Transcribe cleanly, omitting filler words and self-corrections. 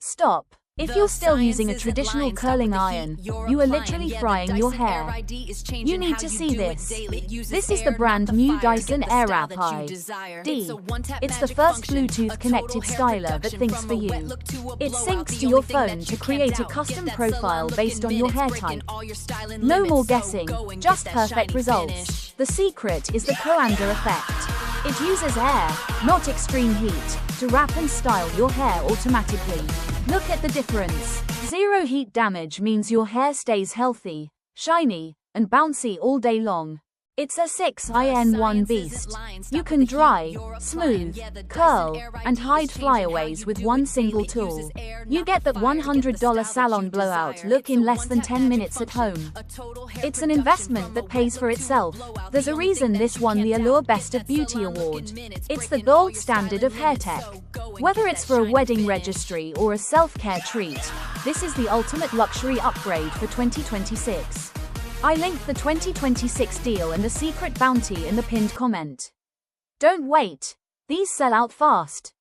Stop. If you're still using a traditional curling iron, you are literally frying your hair. You need to see this. This is the brand new Dyson Airwrap ID. It's the first Bluetooth-connected styler that thinks for you. It syncs to your phone to create a custom profile based on your hair type. No more guessing, just perfect results. The secret is the Coanda effect. It uses air, not extreme heat, to wrap and style your hair automatically. Look at the difference. Zero heat damage means your hair stays healthy, shiny, and bouncy all day long. It's a 6-in-1 beast. You can dry, smooth, curl, and hide flyaways with one single tool. You get that $100 Salon blowout look in less than 10 minutes at home. It's an investment that pays for itself. There's a reason this won the Allure Best of Beauty award. It's the gold standard of hair tech. Whether it's for a wedding registry or a self-care treat, this is the ultimate luxury upgrade for 2026. I linked the 2026 deal and the secret bounty in the pinned comment. Don't wait. These sell out fast.